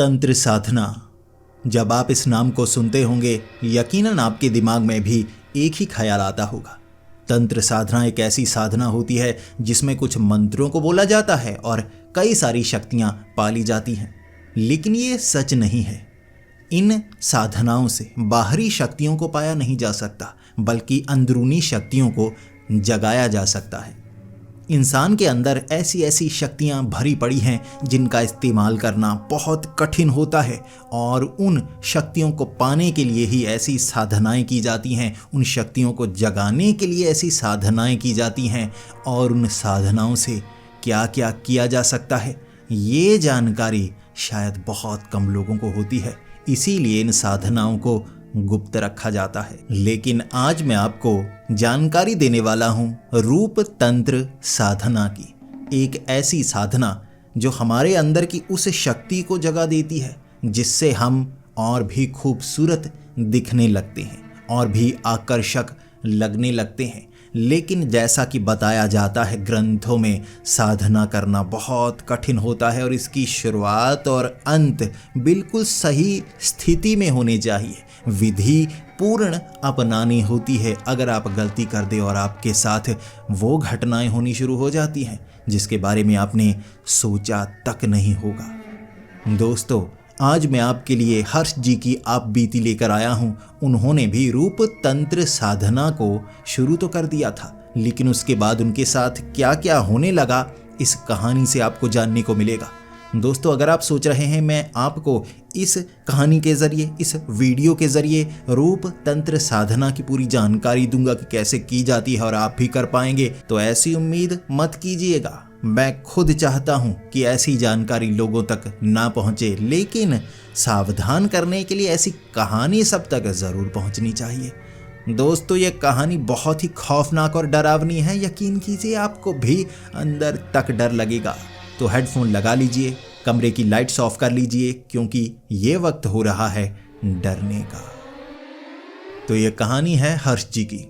तंत्र साधना। जब आप इस नाम को सुनते होंगे यकीनन आपके दिमाग में भी एक ही ख्याल आता होगा। तंत्र साधना एक ऐसी साधना होती है जिसमें कुछ मंत्रों को बोला जाता है और कई सारी शक्तियां पाली जाती हैं। लेकिन ये सच नहीं है। इन साधनाओं से बाहरी शक्तियों को पाया नहीं जा सकता, बल्कि अंदरूनी शक्तियों को जगाया जा सकता है। इंसान के अंदर ऐसी ऐसी शक्तियां भरी पड़ी हैं जिनका इस्तेमाल करना बहुत कठिन होता है, और उन शक्तियों को पाने के लिए ही ऐसी साधनाएं की जाती हैं, उन शक्तियों को जगाने के लिए ऐसी साधनाएं की जाती हैं। और उन साधनाओं से क्या क्या किया जा सकता है, ये जानकारी शायद बहुत कम लोगों को होती है। इसीलिए इन साधनाओं को गुप्त रखा जाता है। लेकिन आज मैं आपको जानकारी देने वाला हूं रूप तंत्र साधना की, एक ऐसी साधना जो हमारे अंदर की उस शक्ति को जगा देती है जिससे हम और भी खूबसूरत दिखने लगते हैं और भी आकर्षक लगने लगते हैं। लेकिन जैसा कि बताया जाता है ग्रंथों में, साधना करना बहुत कठिन होता है और इसकी शुरुआत और अंत बिल्कुल सही स्थिति में होने चाहिए। विधि पूर्ण अपनानी होती है। अगर आप गलती कर दे और आपके साथ वो घटनाएं होनी शुरू हो जाती हैं जिसके बारे में आपने सोचा तक नहीं होगा। दोस्तों, आज मैं आपके लिए हर्ष जी की आप बीती लेकर आया हूं। उन्होंने भी रूप तंत्र साधना को शुरू तो कर दिया था, लेकिन उसके बाद उनके साथ क्या क्या होने लगा, इस कहानी से आपको जानने को मिलेगा। दोस्तों, अगर आप सोच रहे हैं मैं आपको इस कहानी के ज़रिए, इस वीडियो के ज़रिए रूप तंत्र साधना की पूरी जानकारी दूंगा कि कैसे की जाती है और आप भी कर पाएंगे, तो ऐसी उम्मीद मत कीजिएगा। मैं खुद चाहता हूं कि ऐसी जानकारी लोगों तक ना पहुंचे, लेकिन सावधान करने के लिए ऐसी कहानी सब तक ज़रूर पहुंचनी चाहिए। दोस्तों, ये कहानी बहुत ही खौफनाक और डरावनी है। यकीन कीजिए, आपको भी अंदर तक डर लगेगा। तो हेडफोन लगा लीजिए, कमरे की लाइट्स ऑफ कर लीजिए, क्योंकि ये वक्त हो रहा है डरने का। तो ये कहानी है हर्ष जी की,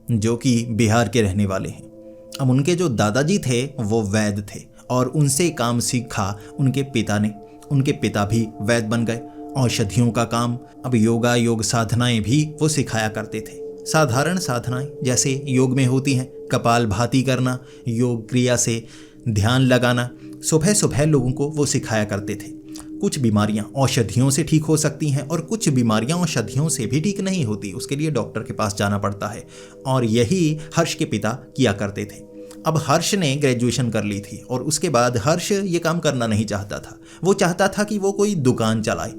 जो कि बिहार के रहने वाले हैं। अब उनके जो दादाजी थे वो वैद्य थे और उनसे काम सीखा उनके पिता ने। उनके पिता भी वैद्य बन गए। औषधियों का काम, अब योग साधनाएं भी वो सिखाया करते थे। साधारण साधनाएं जैसे योग में होती हैं, कपालभाति करना, योग क्रिया से ध्यान लगाना, सुबह सुबह लोगों को वो सिखाया करते थे। कुछ बीमारियां औषधियों से ठीक हो सकती हैं और कुछ बीमारियां औषधियों से भी ठीक नहीं होती, उसके लिए डॉक्टर के पास जाना पड़ता है। और यही हर्ष के पिता किया करते थे। अब हर्ष ने ग्रेजुएशन कर ली थी और उसके बाद हर्ष ये काम करना नहीं चाहता था। वो चाहता था कि वो कोई दुकान चलाए,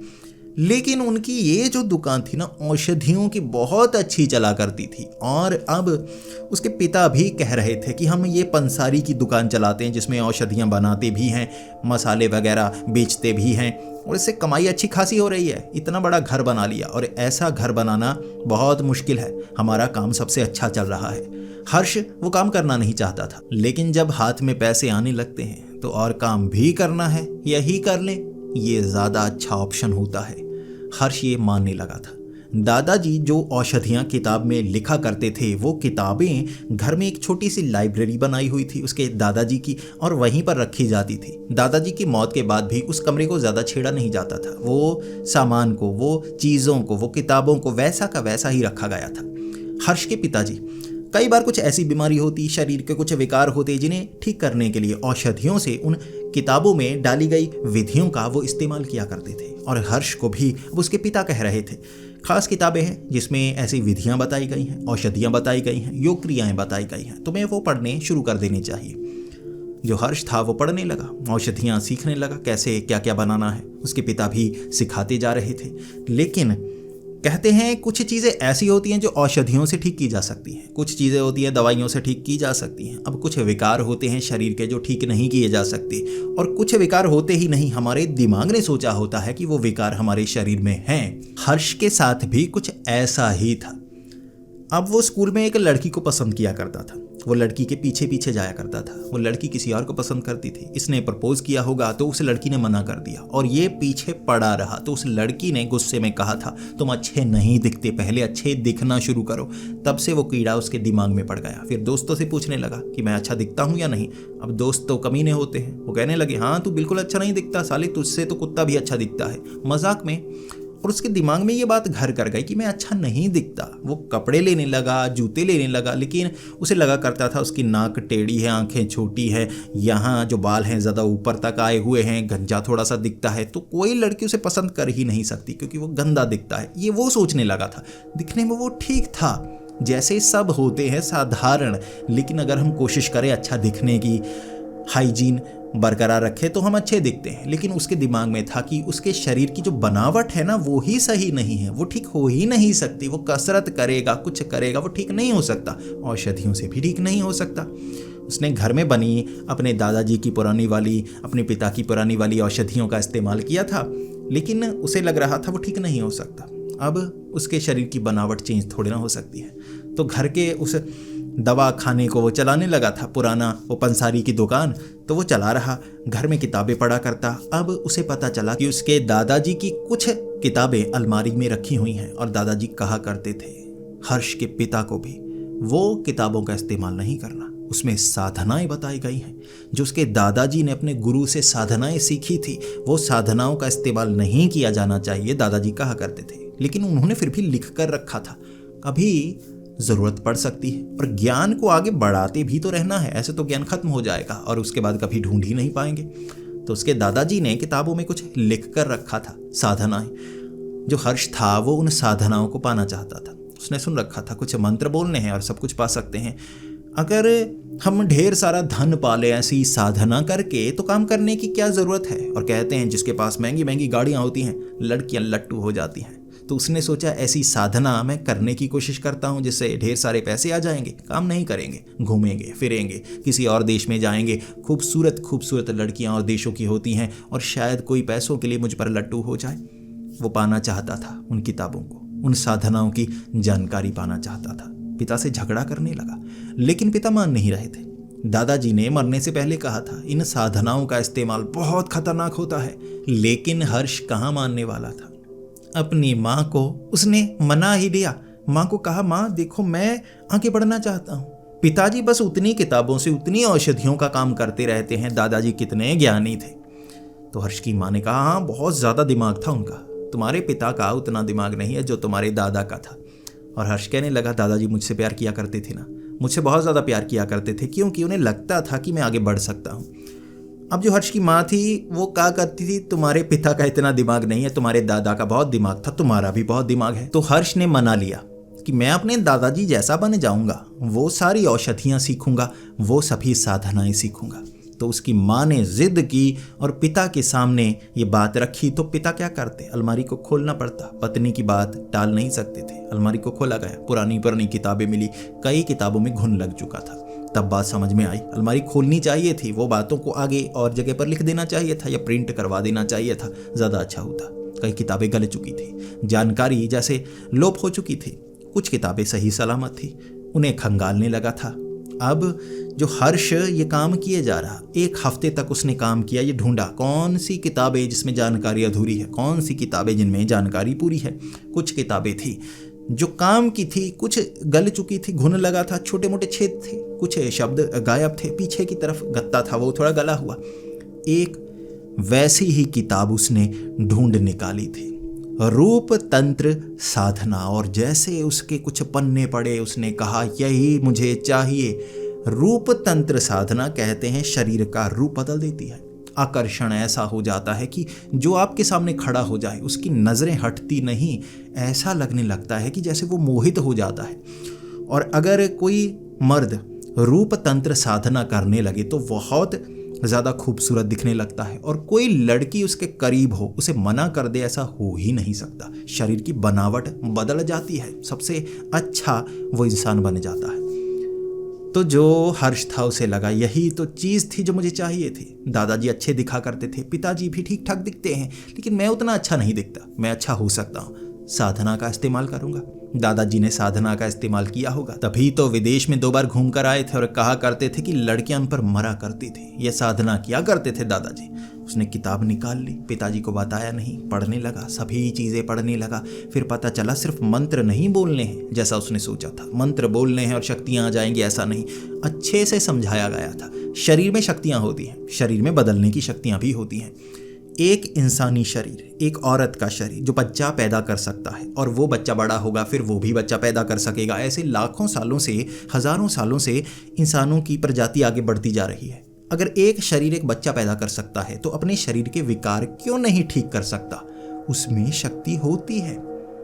लेकिन उनकी ये जो दुकान थी ना, औषधियों की बहुत अच्छी चला करती थी। और अब उसके पिता भी कह रहे थे कि हम ये पंसारी की दुकान चलाते हैं जिसमें औषधियाँ बनाते भी हैं, मसाले वगैरह बेचते भी हैं, और इससे कमाई अच्छी खासी हो रही है। इतना बड़ा घर बना लिया, और ऐसा घर बनाना बहुत मुश्किल है। हमारा काम सबसे अच्छा चल रहा है। हर्ष वो काम करना नहीं चाहता था, लेकिन जब हाथ में पैसे आने लगते हैं तो और काम भी करना है, यही कर लें, ये ज़्यादा अच्छा ऑप्शन होता है। हर्ष ये मानने लगा था। दादाजी जो औषधियाँ किताब में लिखा करते थे, वो किताबें घर में एक छोटी सी लाइब्रेरी बनाई हुई थी उसके दादाजी की, और वहीं पर रखी जाती थी। दादाजी की मौत के बाद भी उस कमरे को ज़्यादा छेड़ा नहीं जाता था। वो सामान को, वो चीज़ों को, वो किताबों को वैसा का वैसा ही रखा गया था। हर्ष के पिताजी कई बार कुछ ऐसी बीमारी होती, शरीर के कुछ विकार होते, जिन्हें ठीक करने के लिए औषधियों से उन किताबों में डाली गई विधियों का वो इस्तेमाल किया करते थे। और हर्ष को भी उसके पिता कह रहे थे, खास किताबें हैं जिसमें ऐसी विधियां बताई गई हैं, औषधियां बताई गई हैं, योग क्रियाएं बताई गई हैं, तुम्हें वो पढ़ने शुरू कर देनी चाहिए। जो हर्ष था वो पढ़ने लगा, औषधियां सीखने लगा, कैसे क्या क्या बनाना है। उसके पिता भी सिखाते जा रहे थे। लेकिन कहते हैं कुछ चीज़ें ऐसी होती हैं जो औषधियों से ठीक की जा सकती हैं, कुछ चीज़ें होती हैं दवाइयों से ठीक की जा सकती हैं। अब कुछ विकार होते हैं शरीर के जो ठीक नहीं किए जा सकते, और कुछ विकार होते ही नहीं, हमारे दिमाग ने सोचा होता है कि वो विकार हमारे शरीर में हैं। हर्ष के साथ भी कुछ ऐसा ही था। अब वो स्कूल में एक लड़की को पसंद किया करता था वो लड़की के पीछे पीछे जाया करता था। वो लड़की किसी और को पसंद करती थी। इसने प्रपोज किया होगा तो उस लड़की ने मना कर दिया और ये पीछे पड़ा रहा। तो उस लड़की ने गुस्से में कहा था, तुम अच्छे नहीं दिखते, पहले अच्छे दिखना शुरू करो। तब से वो कीड़ा उसके दिमाग में पड़ गया। फिर दोस्तों से पूछने लगा कि मैं अच्छा दिखता हूँ या नहीं। अब दोस्त तो कमीने होते हैं, वो कहने लगे, हाँ तू बिल्कुल अच्छा नहीं दिखता साले, तुझसे तो कुत्ता भी अच्छा दिखता है, मजाक में। और उसके दिमाग में ये बात घर कर गई कि मैं अच्छा नहीं दिखता। वो कपड़े लेने लगा, जूते लेने लगा, लेकिन उसे लगा करता था उसकी नाक टेढ़ी है, आंखें छोटी है, यहाँ जो बाल हैं ज़्यादा ऊपर तक आए हुए हैं, गंजा थोड़ा सा दिखता है, तो कोई लड़की उसे पसंद कर ही नहीं सकती क्योंकि वो गंदा दिखता है। ये वो सोचने लगा था। दिखने में वो ठीक था, जैसे सब होते हैं साधारण, लेकिन अगर हम कोशिश करें अच्छा दिखने की, हाइजीन बरकरार रखे तो हम अच्छे दिखते हैं। लेकिन उसके दिमाग में था कि उसके शरीर की जो बनावट है ना वो ही सही नहीं है, वो ठीक हो ही नहीं सकती। वो कसरत करेगा, कुछ करेगा, वो ठीक नहीं हो सकता, औषधियों से भी ठीक नहीं हो सकता। उसने घर में बनी अपने दादाजी की पुरानी वाली, अपने पिता की पुरानी वाली औषधियों का इस्तेमाल किया था, लेकिन उसे लग रहा था वो ठीक नहीं हो सकता। अब उसके शरीर की बनावट चेंज थोड़ी ना हो सकती है। तो घर के उस दवा खाने को वो चलाने लगा था, पुराना वो पंसारी की दुकान, तो वो चला रहा, घर में किताबें पढ़ा करता। अब उसे पता चला कि उसके दादाजी की कुछ किताबें अलमारी में रखी हुई हैं और दादाजी कहा करते थे हर्ष के पिता को भी वो किताबों का इस्तेमाल नहीं करना। उसमें साधनाएं बताई गई हैं जो उसके दादाजी ने अपने गुरु से साधनाएं सीखी थी, वो साधनाओं का इस्तेमाल नहीं किया जाना चाहिए, दादाजी कहा करते थे। लेकिन उन्होंने फिर भी लिख कर रखा था, कभी ज़रूरत पड़ सकती है। और ज्ञान को आगे बढ़ाते भी तो रहना है, ऐसे तो ज्ञान खत्म हो जाएगा और उसके बाद कभी ढूंढ ही नहीं पाएंगे। तो उसके दादाजी ने किताबों में कुछ लिख कर रखा था, साधनाएं। जो हर्ष था वो उन साधनाओं को पाना चाहता था। उसने सुन रखा था कुछ मंत्र बोलने हैं और सब कुछ पा सकते हैं। अगर हम ढेर सारा धन पाले ऐसी साधना करके तो काम करने की क्या ज़रूरत है। और कहते हैं जिसके पास महंगी महंगी गाड़ियाँ होती हैं लड़कियाँ लट्टू हो जाती हैं। तो उसने सोचा ऐसी साधना मैं करने की कोशिश करता हूँ जिससे ढेर सारे पैसे आ जाएंगे, काम नहीं करेंगे, घूमेंगे फिरेंगे, किसी और देश में जाएंगे, खूबसूरत खूबसूरत लड़कियाँ और देशों की होती हैं और शायद कोई पैसों के लिए मुझ पर लट्टू हो जाए। वो पाना चाहता था उन किताबों को, उन साधनाओं की जानकारी पाना चाहता था। पिता से झगड़ा करने लगा, लेकिन पिता मान नहीं रहे थे। दादाजी ने मरने से पहले कहा था इन साधनाओं का इस्तेमाल बहुत खतरनाक होता है, लेकिन हर्ष कहाँ मानने वाला था। अपनी माँ को उसने मना ही दिया। माँ को कहा, माँ देखो मैं आगे बढ़ना चाहता हूँ। पिताजी बस उतनी किताबों से उतनी औषधियों का काम करते रहते हैं, दादाजी कितने ज्ञानी थे। तो हर्ष की माँ ने कहा, हाँ बहुत ज़्यादा दिमाग था उनका, तुम्हारे पिता का उतना दिमाग नहीं है जो तुम्हारे दादा का था। और हर्ष कहने लगा, दादाजी मुझसे प्यार किया करते थे ना, मुझसे बहुत ज़्यादा प्यार किया करते थे, क्योंकि उन्हें लगता था कि मैं आगे बढ़ सकता हूँ। अब जो हर्ष की माँ थी वो कहा करती थी, तुम्हारे पिता का इतना दिमाग नहीं है, तुम्हारे दादा का बहुत दिमाग था, तुम्हारा भी बहुत दिमाग है। तो हर्ष ने मना लिया कि मैं अपने दादाजी जैसा बन जाऊंगा, वो सारी औषधियाँ सीखूंगा, वो सभी साधनाएं सीखूंगा। तो उसकी माँ ने जिद की और पिता के सामने ये बात रखी। तो पिता क्या करते, अलमारी को खोलना पड़ता, पत्नी की बात टाल नहीं सकते थे। अलमारी को खोला गया, पुरानी पुरानी किताबें मिली, कई किताबों में घुन लग चुका था। तब बात समझ में आई, अलमारी खोलनी चाहिए थी, वो बातों को आगे और जगह पर लिख देना चाहिए था या प्रिंट करवा देना चाहिए था, ज़्यादा अच्छा होता। कई किताबें गल चुकी थी, जानकारी जैसे लोप हो चुकी थी, कुछ किताबें सही सलामत थी, उन्हें खंगालने लगा था। अब जो हर्ष ये काम किए जा रहा, 1 हफ्ते तक उसने काम किया, ये ढूंढा कौन सी किताबें जिसमें जानकारी अधूरी है, कौन सी किताबें जिनमें जानकारी पूरी है। कुछ किताबें थी जो काम की थी, कुछ गल चुकी थी, घुन लगा था, छोटे मोटे छेद थे, कुछ शब्द गायब थे, पीछे की तरफ गत्ता था वो थोड़ा गला हुआ। एक वैसी ही किताब उसने ढूंढ निकाली थी, रूप तंत्र साधना। और जैसे उसके कुछ पन्ने पड़े उसने कहा, यही मुझे चाहिए। रूप तंत्र साधना कहते हैं शरीर का रूप बदल देती है। आकर्षण ऐसा हो जाता है कि जो आपके सामने खड़ा हो जाए उसकी नज़रें हटती नहीं, ऐसा लगने लगता है कि जैसे वो मोहित हो जाता है। और अगर कोई मर्द रूप तंत्र साधना करने लगे तो बहुत ज़्यादा खूबसूरत दिखने लगता है, और कोई लड़की उसके करीब हो उसे मना कर दे ऐसा हो ही नहीं सकता। शरीर की बनावट बदल जाती है, सबसे अच्छा वो इंसान बन जाता है। तो जो हर्ष था उसे लगा यही तो चीज़ थी जो मुझे चाहिए थी। दादाजी अच्छे दिखा करते थे, पिताजी भी ठीक ठाक दिखते हैं, लेकिन मैं उतना अच्छा नहीं दिखता, मैं अच्छा हो सकता हूँ। साधना का इस्तेमाल करूंगा। दादाजी ने साधना का इस्तेमाल किया होगा, तभी तो विदेश में 2 बार घूम कर आए थे और कहा करते थे कि लड़कियां उन पर मरा करती थी। ये साधना किया करते थे दादाजी। उसने किताब निकाल ली, पिताजी को बताया नहीं, पढ़ने लगा, सभी चीज़ें पढ़ने लगा। फिर पता चला सिर्फ मंत्र नहीं बोलने हैं जैसा उसने सोचा था, मंत्र बोलने हैं और शक्तियाँ आ जाएंगी, ऐसा नहीं। अच्छे से समझाया गया था, शरीर में शक्तियाँ होती हैं, शरीर में बदलने की शक्तियाँ भी होती हैं। एक इंसानी शरीर, एक औरत का शरीर जो बच्चा पैदा कर सकता है और वो बच्चा बड़ा होगा फिर वो भी बच्चा पैदा कर सकेगा। ऐसे लाखों सालों से, हजारों सालों से इंसानों की प्रजाति आगे बढ़ती जा रही है। अगर एक शरीर एक बच्चा पैदा कर सकता है तो अपने शरीर के विकार क्यों नहीं ठीक कर सकता? उसमें शक्ति होती है।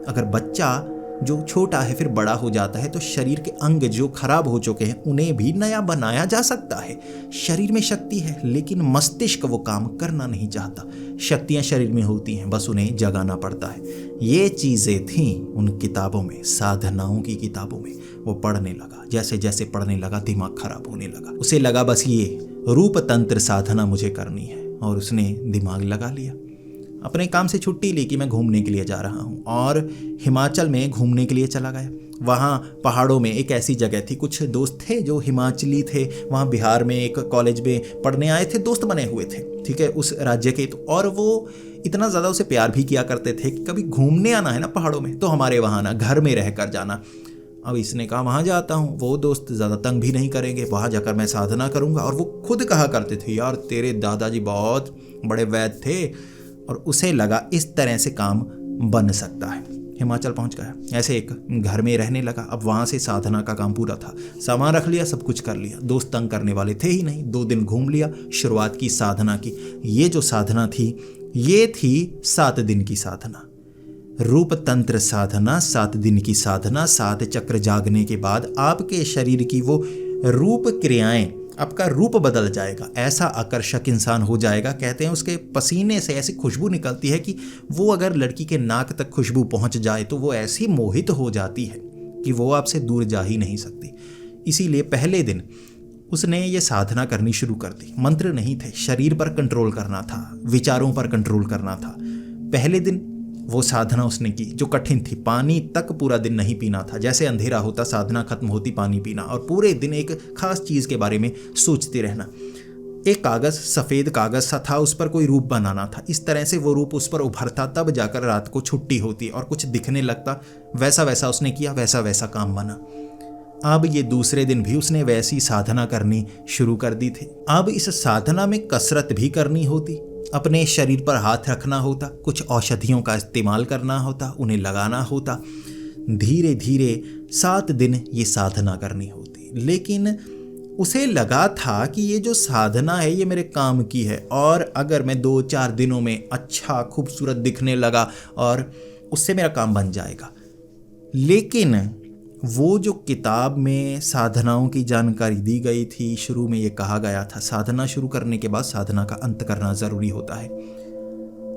अगर बच्चा जो छोटा है फिर बड़ा हो जाता है तो शरीर के अंग जो खराब हो चुके हैं उन्हें भी नया बनाया जा सकता है। शरीर में शक्ति है लेकिन मस्तिष्क वो काम करना नहीं चाहता। शक्तियां शरीर में होती हैं, बस उन्हें जगाना पड़ता है। ये चीज़ें थीं उन किताबों में, साधनाओं की किताबों में। वो पढ़ने लगा, जैसे जैसे पढ़ने लगा दिमाग खराब होने लगा। उसे लगा बस ये रूप तंत्र साधना मुझे करनी है और उसने दिमाग लगा लिया। अपने काम से छुट्टी ली कि मैं घूमने के लिए जा रहा हूँ और हिमाचल में घूमने के लिए चला गया। वहाँ पहाड़ों में एक ऐसी जगह थी, कुछ दोस्त थे जो हिमाचली थे, वहाँ बिहार में एक कॉलेज में पढ़ने आए थे, दोस्त बने हुए थे, ठीक है, उस राज्य के। और वो इतना ज़्यादा उसे प्यार भी किया करते थे कि कभी घूमने आना है ना पहाड़ों में तो हमारे वहाँ ना, घर में रह कर जाना। अब इसने कहा वहाँ जाता हूँ, वो दोस्त ज़्यादा तंग भी नहीं करेंगे, वहाँ जाकर मैं साधना करूँगा। और वो खुद कहा करते थे यार तेरे दादाजी बहुत बड़े वैद्य थे, और उसे लगा इस तरह से काम बन सकता है। हिमाचल पहुंच गया, ऐसे एक घर में रहने लगा। अब वहाँ से साधना का काम पूरा था, सामान रख लिया, सब कुछ कर लिया, दोस्त तंग करने वाले थे ही नहीं। 2 दिन घूम लिया, शुरुआत की साधना की। ये जो साधना थी ये थी 7 दिन की साधना, रूप तंत्र साधना। 7 दिन की साधना, 7 चक्र जागने के बाद आपके शरीर की वो रूप क्रियाएं, आपका रूप बदल जाएगा, ऐसा आकर्षक इंसान हो जाएगा। कहते हैं उसके पसीने से ऐसी खुशबू निकलती है कि वो अगर लड़की के नाक तक खुशबू पहुंच जाए तो वो ऐसी मोहित हो जाती है कि वो आपसे दूर जा ही नहीं सकती। इसीलिए पहले दिन उसने ये साधना करनी शुरू कर दी। मंत्र नहीं थे, शरीर पर कंट्रोल करना था, विचारों पर कंट्रोल करना था। पहले दिन वो साधना उसने की जो कठिन थी। पानी तक पूरा दिन नहीं पीना था, जैसे अंधेरा होता साधना खत्म होती पानी पीना, और पूरे दिन एक खास चीज़ के बारे में सोचते रहना। एक कागज़, सफ़ेद कागज़ सा था, उस पर कोई रूप बनाना था। इस तरह से वो रूप उस पर उभरता, तब जाकर रात को छुट्टी होती और कुछ दिखने लगता। वैसा वैसा उसने किया, वैसा वैसा काम बना। अब ये दूसरे दिन भी उसने वैसी साधना करनी शुरू कर दी थी। अब इस साधना में कसरत भी करनी होती, अपने शरीर पर हाथ रखना होता, कुछ औषधियों का इस्तेमाल करना होता, उन्हें लगाना होता। धीरे धीरे 7 दिन ये साधना करनी होती। लेकिन उसे लगा था कि ये जो साधना है ये मेरे काम की है, और अगर मैं 2-4 दिनों में अच्छा खूबसूरत दिखने लगा और उससे मेरा काम बन जाएगा। लेकिन वो जो किताब में साधनाओं की जानकारी दी गई थी, शुरू में ये कहा गया था साधना शुरू करने के बाद साधना का अंत करना ज़रूरी होता है।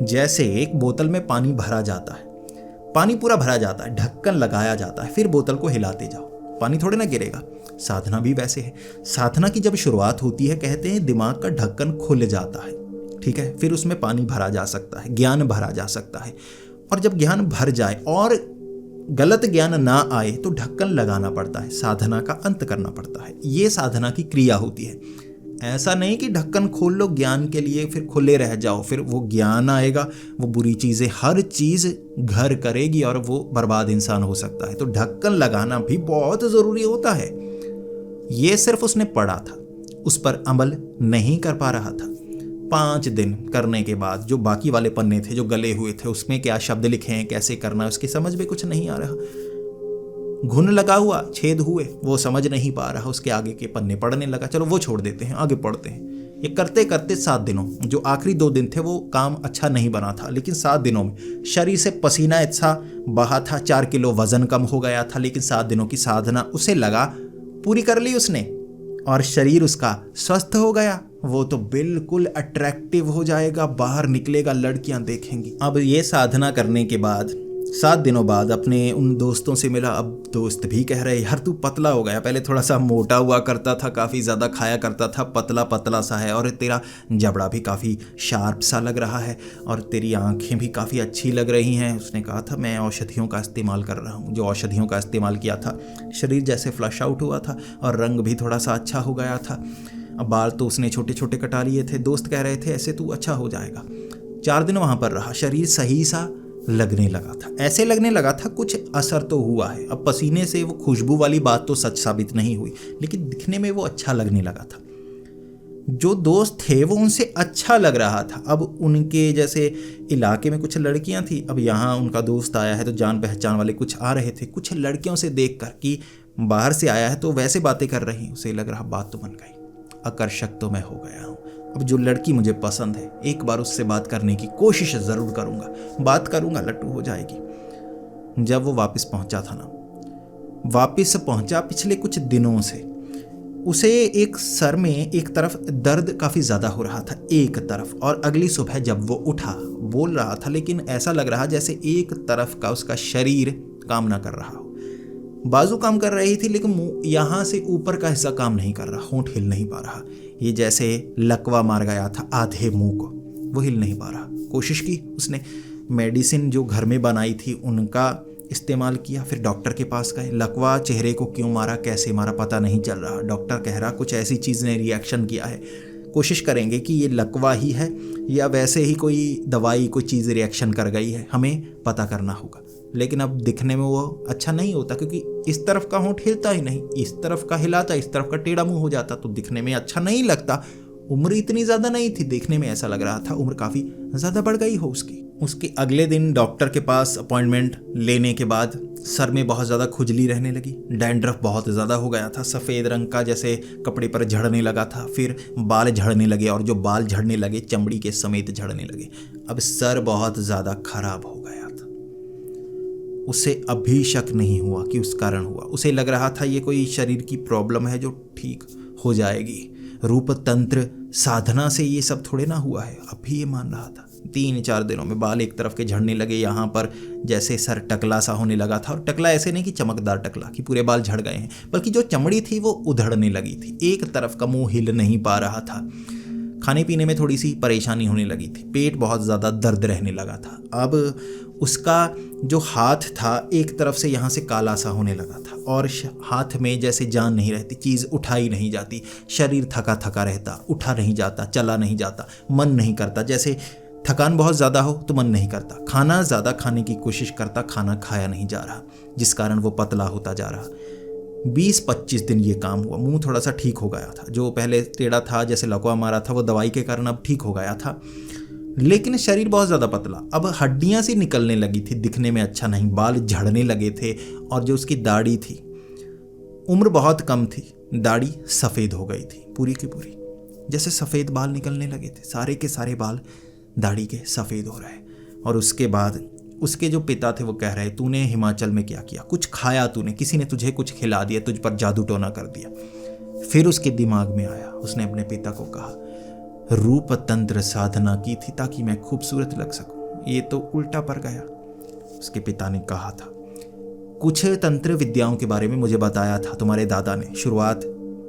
जैसे एक बोतल में पानी भरा जाता है, पानी पूरा भरा जाता है, ढक्कन लगाया जाता है, फिर बोतल को हिलाते जाओ, पानी थोड़े ना गिरेगा। साधना भी वैसे है। साधना की जब शुरुआत होती है, कहते हैं दिमाग का ढक्कन खुल जाता है, ठीक है, फिर उसमें पानी भरा जा सकता है, ज्ञान भरा जा सकता है। और जब ज्ञान भर जाए और गलत ज्ञान ना आए तो ढक्कन लगाना पड़ता है, साधना का अंत करना पड़ता है। ये साधना की क्रिया होती है। ऐसा नहीं कि ढक्कन खोल लो ज्ञान के लिए फिर खुले रह जाओ, फिर वो ज्ञान आएगा, वो बुरी चीज़ें, हर चीज़ घर करेगी और वो बर्बाद इंसान हो सकता है। तो ढक्कन लगाना भी बहुत ज़रूरी होता है। ये सिर्फ उसने पढ़ा था, उस पर अमल नहीं कर पा रहा था। 5 दिन करने के बाद जो बाकी वाले पन्ने थे जो गले हुए थे, उसमें क्या शब्द लिखे हैं, कैसे करना है, उसकी समझ में कुछ नहीं आ रहा। घुन लगा हुआ, छेद हुए, वो समझ नहीं पा रहा। उसके आगे के पन्ने पढ़ने लगा, चलो वो छोड़ देते हैं, आगे पढ़ते हैं। ये करते करते 7 दिनों, जो आखिरी 2 दिन थे वो काम अच्छा नहीं बना था, लेकिन 7 दिनों में शरीर से पसीना ऐसा बहा था, 4 किलो वजन कम हो गया था। लेकिन 7 दिनों की साधना उसे लगा पूरी कर ली उसने, और शरीर उसका स्वस्थ हो गया। वो तो बिल्कुल अट्रैक्टिव हो जाएगा, बाहर निकलेगा, लड़कियां देखेंगी। अब ये साधना करने के बाद 7 दिनों बाद अपने उन दोस्तों से मिला। अब दोस्त भी कह रहे यार तू पतला हो गया, पहले थोड़ा सा मोटा हुआ करता था, काफ़ी ज़्यादा खाया करता था, पतला पतला सा है, और तेरा जबड़ा भी काफ़ी शार्प सा लग रहा है, और तेरी आंखें भी काफ़ी अच्छी लग रही हैं। उसने कहा था मैं औषधियों का इस्तेमाल कर रहा हूँ। जो औषधियों का इस्तेमाल किया था, शरीर जैसे फ्लश आउट हुआ था और रंग भी थोड़ा सा अच्छा हो गया था। अब बाल तो उसने छोटे छोटे कटा लिए थे। दोस्त कह रहे थे ऐसे तू अच्छा हो जाएगा। 4 दिन वहाँ पर रहा, शरीर सही सा लगने लगा था, ऐसे लगने लगा था कुछ असर तो हुआ है। अब पसीने से वो खुशबू वाली बात तो सच साबित नहीं हुई, लेकिन दिखने में वो अच्छा लगने लगा था। जो दोस्त थे वो उनसे अच्छा लग रहा था। अब उनके जैसे इलाके में कुछ लड़कियां थी, अब यहाँ उनका दोस्त आया है तो जान पहचान वाले कुछ आ रहे थे। कुछ लड़कियों से देख कर कि बाहर से आया है तो वैसे बातें कर रही, उसे लग रहा बात तो बन गई, आकर्षक तो मैं हो गया हूँ। अब जो लड़की मुझे पसंद है, एक बार उससे बात करने की कोशिश ज़रूर करूँगा, बात करूँगा, लट्टू हो जाएगी। जब वो वापस पहुँचा था ना, वापस पहुँचा पिछले कुछ दिनों से, उसे एक सर में एक तरफ दर्द काफ़ी ज़्यादा हो रहा था, एक तरफ। और अगली सुबह जब वो उठा, बोल रहा था, लेकिन ऐसा लग रहा जैसे एक तरफ का उसका शरीर काम ना कर रहा हो। बाजू काम कर रही थी, लेकिन मुंह यहाँ से ऊपर का हिस्सा काम नहीं कर रहा, होंठ हिल नहीं पा रहा। ये जैसे लकवा मार गया था आधे मुंह को, वो हिल नहीं पा रहा। कोशिश की उसने, मेडिसिन जो घर में बनाई थी उनका इस्तेमाल किया, फिर डॉक्टर के पास गए। लकवा चेहरे को क्यों मारा, कैसे मारा, पता नहीं चल रहा। डॉक्टर कह रहा कुछ ऐसी चीज़ ने रिएक्शन किया है। कोशिश करेंगे कि ये लकवा ही है या वैसे ही कोई दवाई, कोई चीज़ रिएक्शन कर गई है, हमें पता करना होगा। लेकिन अब दिखने में वो अच्छा नहीं होता, क्योंकि इस तरफ का होंठ हिलता ही नहीं, इस तरफ का हिलाता, इस तरफ का टेढ़ा मुंह हो जाता, तो दिखने में अच्छा नहीं लगता। उम्र इतनी ज़्यादा नहीं थी, देखने में ऐसा लग रहा था उम्र काफ़ी ज़्यादा बढ़ गई हो उसकी। उसके अगले दिन डॉक्टर के पास अपॉइंटमेंट लेने के बाद सर में बहुत ज़्यादा खुजली रहने लगी, डैंड्रफ बहुत ज़्यादा हो गया था, सफ़ेद रंग का जैसे कपड़े पर झड़ने लगा था। फिर बाल झड़ने लगे, और जो बाल झड़ने लगे चमड़ी के समेत झड़ने लगे। अब सर बहुत ज़्यादा खराब हो गया था। उसे अभी शक नहीं हुआ कि उस कारण हुआ। उसे लग रहा था ये कोई शरीर की प्रॉब्लम है जो ठीक हो जाएगी, रूप तंत्र साधना से ये सब थोड़े ना हुआ है, अभी ये मान रहा था। 3-4 दिनों में बाल एक तरफ के झड़ने लगे, यहाँ पर जैसे सर टकला सा होने लगा था। और टकला ऐसे नहीं कि चमकदार टकला कि पूरे बाल झड़ गए हैं, बल्कि जो चमड़ी थी वो उधड़ने लगी थी, एक तरफ का मुंह हिल नहीं पा रहा था। खाने पीने में थोड़ी सी परेशानी होने लगी थी, पेट बहुत ज़्यादा दर्द रहने लगा था। अब उसका जो हाथ था एक तरफ से यहाँ से काला सा होने लगा था, और हाथ में जैसे जान नहीं रहती, चीज़ उठाई नहीं जाती, शरीर थका थका रहता, उठा नहीं जाता, चला नहीं जाता, मन नहीं करता। जैसे थकान बहुत ज़्यादा हो तो मन नहीं करता, खाना ज़्यादा खाने की कोशिश करता, खाना खाया नहीं जा रहा, जिस कारण वो पतला होता जा रहा। 20-25 दिन ये काम हुआ। मुंह थोड़ा सा ठीक हो गया था, जो पहले टेढ़ा था जैसे लकवा मारा था वो दवाई के कारण अब ठीक हो गया था, लेकिन शरीर बहुत ज़्यादा पतला। अब हड्डियां सी निकलने लगी थी, दिखने में अच्छा नहीं, बाल झड़ने लगे थे। और जो उसकी दाढ़ी थी, उम्र बहुत कम थी, दाढ़ी सफ़ेद हो गई थी पूरी की पूरी, जैसे सफ़ेद बाल निकलने लगे थे, सारे के सारे बाल दाढ़ी के सफ़ेद हो रहे। और उसके बाद उसके जो पिता थे वो कह रहे तूने हिमाचल में क्या किया, कुछ खाया तूने, किसी ने तुझे कुछ खिला दिया, तुझ पर जादू टोना कर दिया। फिर उसके दिमाग में आया, उसने अपने पिता को कहा रूप तंत्र साधना की थी ताकि मैं खूबसूरत लग सकूं, ये तो उल्टा पड़ गया। उसके पिता ने कहा था कुछ तंत्र विद्याओं के बारे में मुझे बताया था तुम्हारे दादा ने, शुरुआत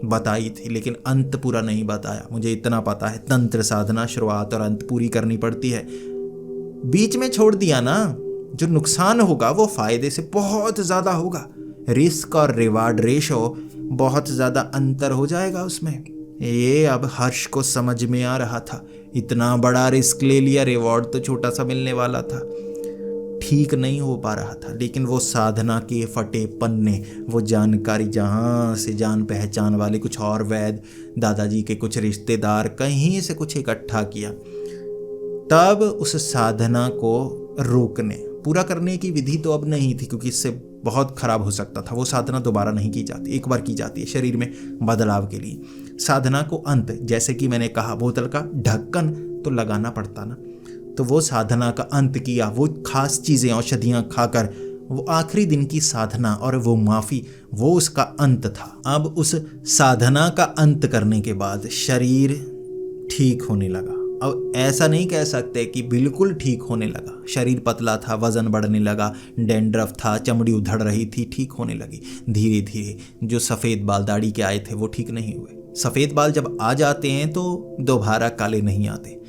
बताई थी लेकिन अंत पूरा नहीं बताया। मुझे इतना पता है तंत्र साधना शुरुआत और अंत पूरी करनी पड़ती है, बीच में छोड़ दिया ना जो नुकसान होगा वो फायदे से बहुत ज़्यादा होगा। रिस्क और रिवार्ड रेशो बहुत ज़्यादा अंतर हो जाएगा उसमें। ये अब हर्ष को समझ में आ रहा था, इतना बड़ा रिस्क ले लिया, रिवॉर्ड तो छोटा सा मिलने वाला था। ठीक नहीं हो पा रहा था, लेकिन वो साधना के फटे पन्ने, वो जानकारी जहाँ से जान पहचान वाले कुछ और वैद, दादाजी के कुछ रिश्तेदार, कहीं से कुछ इकट्ठा किया। तब उस साधना को रोकने, पूरा करने की विधि तो अब नहीं थी क्योंकि इससे बहुत खराब हो सकता था। वो साधना दोबारा नहीं की जाती, एक बार की जाती है शरीर में बदलाव के लिए। साधना को अंत, जैसे कि मैंने कहा बोतल का ढक्कन तो लगाना पड़ता ना, तो वो साधना का अंत किया। वो खास चीज़ें औषधियाँ खाकर वो आखिरी दिन की साधना और वो माफ़ी, वो उसका अंत था। अब उस साधना का अंत करने के बाद शरीर ठीक होने लगा, अब ऐसा नहीं कह सकते कि बिल्कुल ठीक होने लगा। शरीर पतला था, वजन बढ़ने लगा, डैंड्रफ था, चमड़ी उधड़ रही थी, ठीक होने लगी। धीरे धीरे जो सफ़ेद बाल दाढ़ी के आए थे वो ठीक नहीं हुए। सफ़ेद बाल जब आ जाते हैं तो दोबारा काले नहीं आते,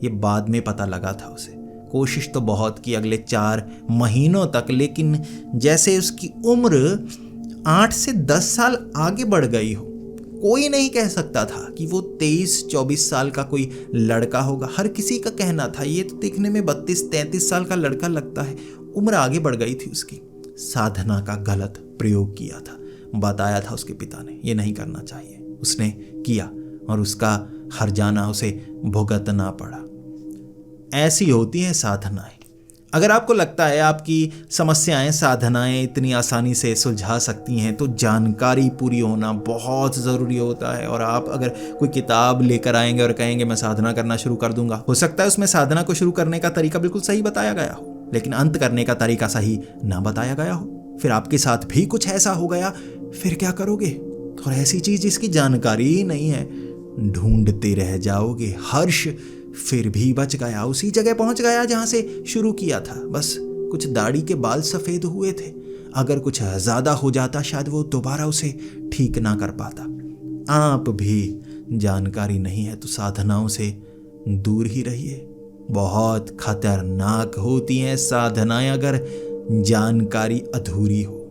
ये बाद में पता लगा था उसे। कोशिश तो बहुत की अगले 4 महीनों तक, लेकिन जैसे उसकी उम्र 8 से 10 साल आगे बढ़ गई हो। कोई नहीं कह सकता था कि वो 23-24 साल का कोई लड़का होगा। हर किसी का कहना था ये तो दिखने में 32-33 साल का लड़का लगता है। उम्र आगे बढ़ गई थी उसकी। साधना का गलत प्रयोग किया था, बताया था उसके पिता ने, ये नहीं करना चाहिए। उसने किया और उसका हर्जाना उसे भुगतना पड़ा। ऐसी होती हैं साधनाएं। अगर आपको लगता है आपकी समस्याएं साधनाएं इतनी आसानी से सुलझा सकती हैं तो जानकारी पूरी होना बहुत ज़रूरी होता है। और आप अगर कोई किताब लेकर आएंगे और कहेंगे मैं साधना करना शुरू कर दूंगा, हो सकता है उसमें साधना को शुरू करने का तरीका बिल्कुल सही बताया गया हो, लेकिन अंत करने का तरीका सही ना बताया गया हो। फिर आपके साथ भी कुछ ऐसा हो गया, फिर क्या करोगे? और ऐसी चीज़ जिसकी जानकारी ही नहीं है, ढूंढते रह जाओगे। हर्ष फिर भी बच गया, उसी जगह पहुंच गया जहां से शुरू किया था। बस कुछ दाढ़ी के बाल सफ़ेद हुए थे। अगर कुछ ज़्यादा हो जाता शायद वो दोबारा उसे ठीक ना कर पाता। आप भी जानकारी नहीं है तो साधनाओं से दूर ही रहिए। बहुत खतरनाक होती हैं साधनाएं अगर जानकारी अधूरी हो।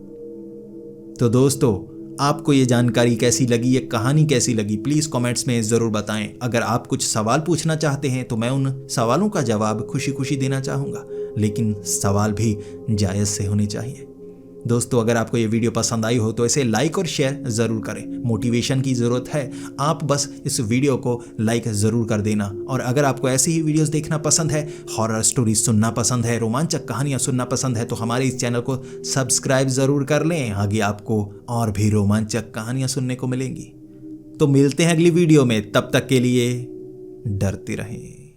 तो दोस्तों, आपको ये जानकारी कैसी लगी, ये कहानी कैसी लगी, प्लीज़ कमेंट्स में ज़रूर बताएं। अगर आप कुछ सवाल पूछना चाहते हैं तो मैं उन सवालों का जवाब खुशी खुशी देना चाहूँगा, लेकिन सवाल भी जायज़ से होने चाहिए। दोस्तों, अगर आपको ये वीडियो पसंद आई हो तो इसे लाइक और शेयर ज़रूर करें। मोटिवेशन की ज़रूरत है, आप बस इस वीडियो को लाइक ज़रूर कर देना। और अगर आपको ऐसी ही वीडियोस देखना पसंद है, हॉरर स्टोरीज सुनना पसंद है, रोमांचक कहानियाँ सुनना पसंद है, तो हमारे इस चैनल को सब्सक्राइब ज़रूर कर लें। आगे आपको और भी रोमांचक कहानियाँ सुनने को मिलेंगी। तो मिलते हैं अगली वीडियो में, तब तक के लिए डरते रहें।